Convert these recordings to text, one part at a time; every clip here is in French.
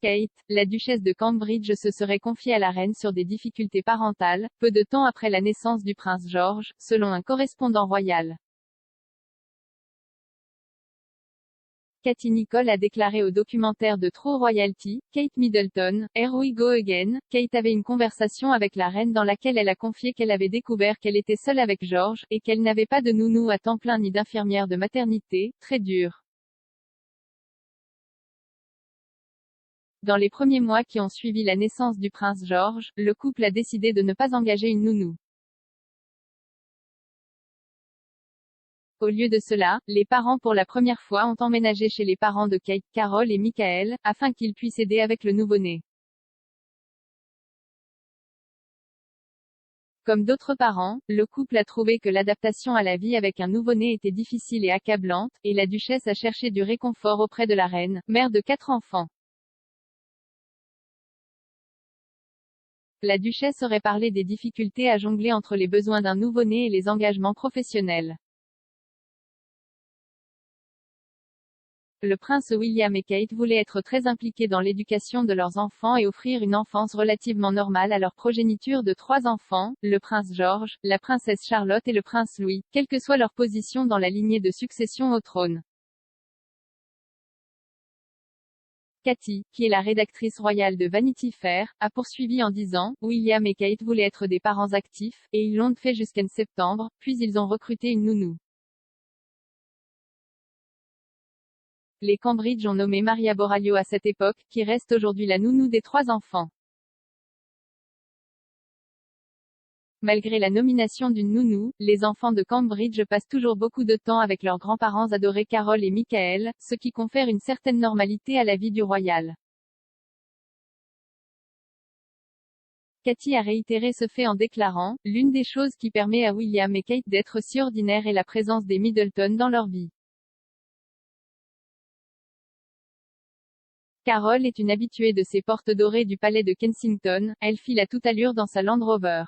Kate, la duchesse de Cambridge se serait confiée à la reine sur des difficultés parentales, peu de temps après la naissance du prince George, selon un correspondant royal. Katie Nicholl a déclaré au documentaire de True Royalty, Kate Middleton, Here We Go Again, Kate avait une conversation avec la reine dans laquelle elle a confié qu'elle avait découvert qu'elle était seule avec George, et qu'elle n'avait pas de nounou à temps plein ni d'infirmière de maternité, très dur. Dans les premiers mois qui ont suivi la naissance du prince George, le couple a décidé de ne pas engager une nounou. Au lieu de cela, les parents pour la première fois ont emménagé chez les parents de Kate, Carol et Michael, afin qu'ils puissent aider avec le nouveau-né. Comme d'autres parents, le couple a trouvé que l'adaptation à la vie avec un nouveau-né était difficile et accablante, et la duchesse a cherché du réconfort auprès de la reine, mère de 4 enfants. La duchesse aurait parlé des difficultés à jongler entre les besoins d'un nouveau-né et les engagements professionnels. Le prince William et Kate voulaient être très impliqués dans l'éducation de leurs enfants et offrir une enfance relativement normale à leur progéniture de 3 enfants, le prince George, la princesse Charlotte et le prince Louis, quelle que soit leur position dans la lignée de succession au trône. Katie, qui est la rédactrice royale de Vanity Fair, a poursuivi en disant « William et Kate voulaient être des parents actifs, et ils l'ont fait jusqu'en septembre, puis ils ont recruté une nounou. Les Cambridge ont nommé Maria Boraglio à cette époque, qui reste aujourd'hui la nounou des 3 enfants. Malgré la nomination d'une nounou, les enfants de Cambridge passent toujours beaucoup de temps avec leurs grands-parents adorés Carol et Michael, ce qui confère une certaine normalité à la vie du royal. Katie a réitéré ce fait en déclarant « L'une des choses qui permet à William et Kate d'être si ordinaires est la présence des Middleton dans leur vie. Carol est une habituée de ces portes dorées du palais de Kensington, elle file à toute allure dans sa Land Rover.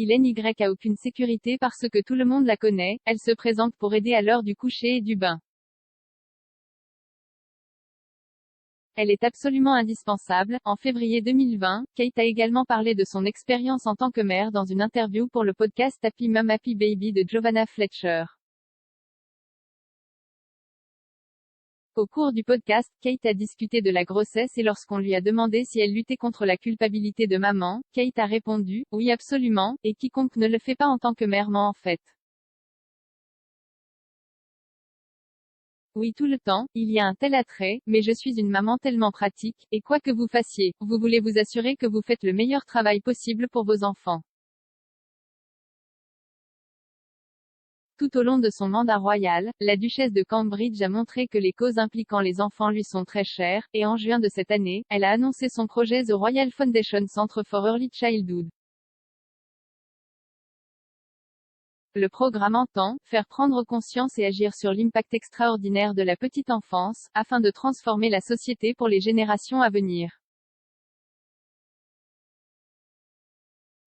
Il n'y a aucune sécurité parce que tout le monde la connaît, elle se présente pour aider à l'heure du coucher et du bain. Elle est absolument indispensable. » En février 2020, Kate a également parlé de son expérience en tant que mère dans une interview pour le podcast Happy Mum Happy Baby de Giovanna Fletcher. Au cours du podcast, Kate a discuté de la grossesse et lorsqu'on lui a demandé si elle luttait contre la culpabilité de maman, Kate a répondu « Oui absolument, et quiconque ne le fait pas en tant que mère ment en fait. Oui tout le temps, il y a un tel attrait, mais je suis une maman tellement pratique, et quoi que vous fassiez, vous voulez vous assurer que vous faites le meilleur travail possible pour vos enfants. » Tout au long de son mandat royal, la duchesse de Cambridge a montré que les causes impliquant les enfants lui sont très chères, et en juin de cette année, elle a annoncé son projet The Royal Foundation Centre for Early Childhood. Le programme entend faire prendre conscience et agir sur l'impact extraordinaire de la petite enfance, afin de transformer la société pour les générations à venir.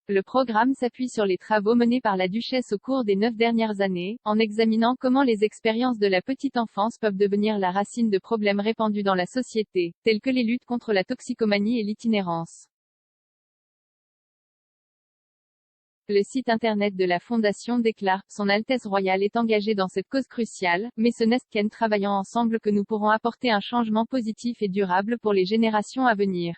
Le programme s'appuie sur les travaux menés par la duchesse au cours des 9 dernières années, en examinant comment les expériences de la petite enfance peuvent devenir la racine de problèmes répandus dans la société, tels que les luttes contre la toxicomanie et l'itinérance. Le site internet de la Fondation déclare « Son Altesse royale est engagée dans cette cause cruciale, mais ce n'est qu'en travaillant ensemble que nous pourrons apporter un changement positif et durable pour les générations à venir. »